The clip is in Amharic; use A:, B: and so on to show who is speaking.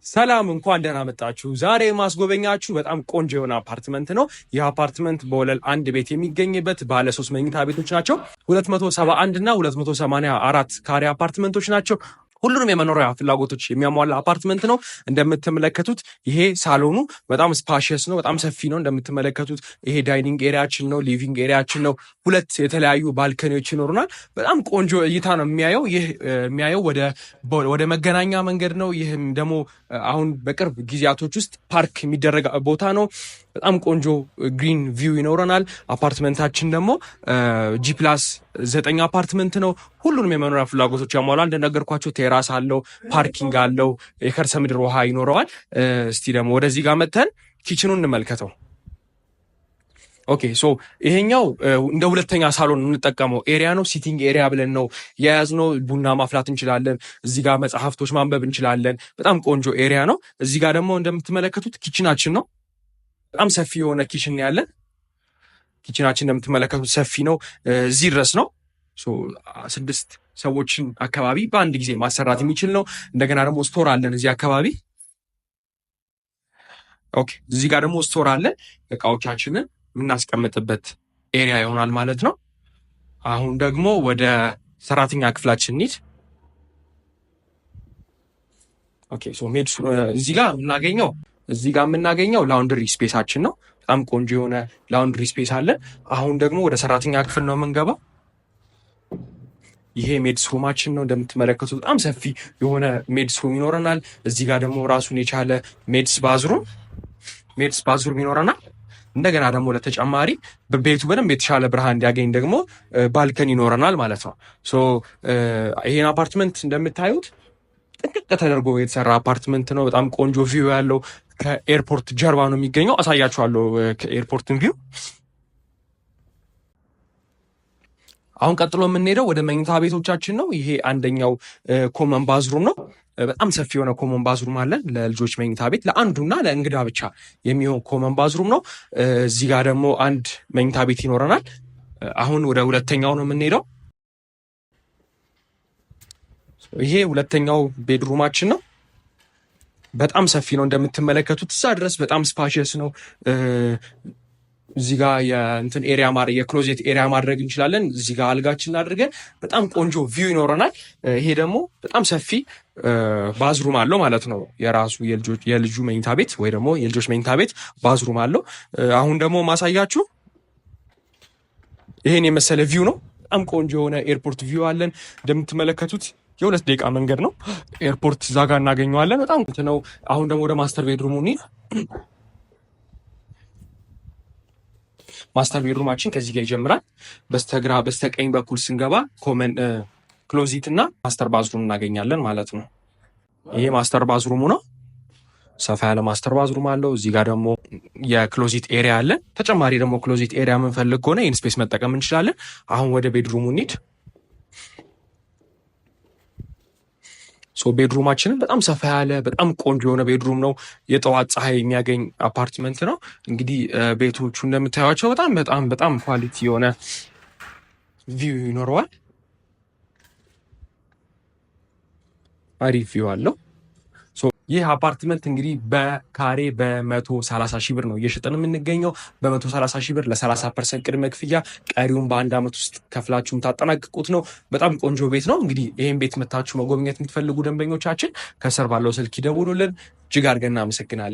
A: ሰላም እንኳን ደህና መጣችሁ። ዛሬ ማስጎበኛችሁ በጣም ቆንጆ የሆነ አፓርትመንት ነው። ይህ አፓርትመንት በወለል አንድ ቤት የሚገኝበት ባለ 3 መኝታ ቤቶች ናቸው። 271 እና 284 ካሬ አፓርትመንቶች ናቸው። ሁሉንም የመኖሪያ ፍላጎቶች የሚያሟላ አፓርትመንት ነው። እንደምትመለከቱት ይሄ ሳሎኑ በጣም ስፓሺየስ ነው፣ በጣም ሰፊ ነው። እንደምትመለከቱት ይሄ ዳይኒንግ ኤሪያችን ነው፣ ሊቪንግ ኤሪያችን ነው። ሁለት የተለያዩ ባልከኒዎች ይኖሩናል። በጣም ቆንጆ እይታ ነው የሚያየው። ይህ የሚያየው ወደ መገናኛ መንገድ ነው። ይህም ደግሞ አሁን በቅርብ ጊዜያቶች ውስጥ ፓርክ የሚደረግ ቦታ ነው። በጣም ቆንጆ ግሪን ቪው ይኖረናል። አፓርትመንታችን ደግሞ ጂ+9 አፓርትመንት ነው። ሁሉንም የመኖሪያ ፍላጎቶች ያሟላል። እንደነገርኳቸው ቴራስ አለው፣ ፓርኪንግ አለው፣ የከርሰ ምድር ውሃ ይኖረዋል። እስቲ ደግሞ ወደዚህ ጋር መጥተን ኪችኑን እንመልከተው። ኦኬ ሶ ይሄኛው እንደ ሁለተኛ ሳሎን የምንጠቀመው ኤሪያ ነው። ሲቲንግ ኤሪያ ብለን ነው የያዝነው። ቡና ማፍላት እንችላለን። እዚህ ጋር መጽሐፍቶች ማንበብ እንችላለን። በጣም ቆንጆ ኤሪያ ነው። እዚህ ጋር ደግሞ እንደምትመለከቱት ኪችናችን ነው። በጣም ሰፊ የሆነ ኪችን ያለን። ኪችናችን እንደምትመለከቱት ሰፊ ነው። እዚህ ድረስ ነው። 6 ሰዎችን አካባቢ በአንድ ጊዜ ማሰራት የሚችል ነው። እንደገና ደግሞ ስቶር አለን እዚህ አካባቢ። ኦኬ እዚህ ጋር ደግሞ ስቶር አለ። እቃዎቻችንን የምናስቀምጥበት ኤሪያ ይሆናል ማለት ነው። አሁን ደግሞ ወደ ሰራተኛ ክፍላችን እንሂድ። ኦኬ ሶ እዚህ ጋር የምናገኘው ላውንድሪ ስፔሳችን ነው። በጣም ቆንጆ የሆነ ላውንድሪ ስፔስ አለ። አሁን ደግሞ ወደ ሰራተኛ ክፍል ነው የምንገባው። ይሄ ሜድስ ሩማችን ነው። እንደምትመለከቱት በጣም ሰፊ የሆነ ሜድስ ሩም ይኖረናል። እዚህ ጋር ደግሞ ራሱን የቻለ ሜድስ ባዝሩም ይኖረናል። እንደገና ደግሞ ለተጨማሪ በቤቱ በደንብ የተሻለ ብርሃን እንዲያገኝ ደግሞ ባልከን ይኖረናል ማለት ነው። ይሄን አፓርትመንት እንደምታዩት ጥንቅቅ ተደርጎ የተሰራ አፓርትመንት ነው። በጣም ቆንጆ ቪው ያለው ከኤርፖርት ጀርባ ነው የሚገኘው። አሳያችኋለሁ ከኤርፖርትን ቪው። አሁን ቀጥሎ የምንሄደው ወደ መኝታ ቤቶቻችን ነው። ይሄ አንደኛው ኮመን ባዝሩም ነው። በጣም ሰፊ የሆነ ኮመን ባዝሩም አለን ለልጆች መኝታ ቤት፣ ለአንዱና ለእንግዳ ብቻ የሚሆን ኮመን ባዝሩም ነው። እዚህ ጋር ደግሞ አንድ መኝታ ቤት ይኖረናል። አሁን ወደ ሁለተኛው ነው የምንሄደው። ይሄ ሁለተኛው ቤድሩማችን ነው። በጣም ሰፊ ነው እንደምትመለከቱት። እዛ ድረስ በጣም ስፓሺየስ ነው። እዚህ ጋር የእንትን ኤሪያ የክሎዜት ኤሪያ ማድረግ እንችላለን። እዚህ ጋር አልጋችን አድርገን በጣም ቆንጆ ቪው ይኖረናል። ይሄ ደግሞ በጣም ሰፊ ባዝሩም አለው ማለት ነው። የራሱ የልጁ መኝታ ቤት ወይ ደግሞ የልጆች መኝታ ቤት ባዝሩም አለው። አሁን ደግሞ ማሳያችሁ ይሄን የመሰለ ቪው ነው። በጣም ቆንጆ የሆነ ኤርፖርት ቪው አለን። እንደምትመለከቱት የ2 ደቂቃ መንገድ ነው። ኤርፖርት እዛ ጋር እናገኘዋለን። በጣም ነው። አሁን ደግሞ ወደ ማስተር ቤድሩሙ እንሂድ። ማስተር ቤድሩማችን ከዚህ ጋር ይጀምራል። በስተግራ በስተቀኝ በኩል ስንገባ ኮመን ክሎዚት እና ማስተር ባዝሩም እናገኛለን ማለት ነው። ይሄ ማስተር ባዝሩሙ ነው። ሰፋ ያለ ማስተር ባዝሩም አለው። እዚህ ጋር ደግሞ የክሎዚት ኤሪያ አለን። ተጨማሪ ደግሞ ክሎዚት ኤሪያ የምንፈልግ ከሆነ ይህን ስፔስ መጠቀም እንችላለን። አሁን ወደ ቤድሩሙ እንሂድ። ቤድሩማችንን በጣም ሰፋ ያለ በጣም ቆንጆ የሆነ ቤድሩም ነው። የጠዋት ፀሐይ የሚያገኝ አፓርትመንት ነው። እንግዲህ ቤቶቹ እንደምታዩቸው በጣም ኳሊቲ የሆነ ቪው ይኖረዋል። አሪፍ ቪው አለው። ይህ አፓርትመንት እንግዲህ በካሬ በ130 ሺህ ብር ነው እየሸጠን የምንገኘው። በ130 ሺህ ብር ለ30% ቅድመ ክፍያ፣ ቀሪውን በአንድ ዓመት ውስጥ ከፍላችሁም ታጠናቅቁት ነው። በጣም ቆንጆ ቤት ነው። እንግዲህ ይህን ቤት መታችሁ መጎብኘት የምትፈልጉ ደንበኞቻችን ከስር ባለው ስልክ ይደውሉልን። እጅግ አድርገን እናመሰግናለን።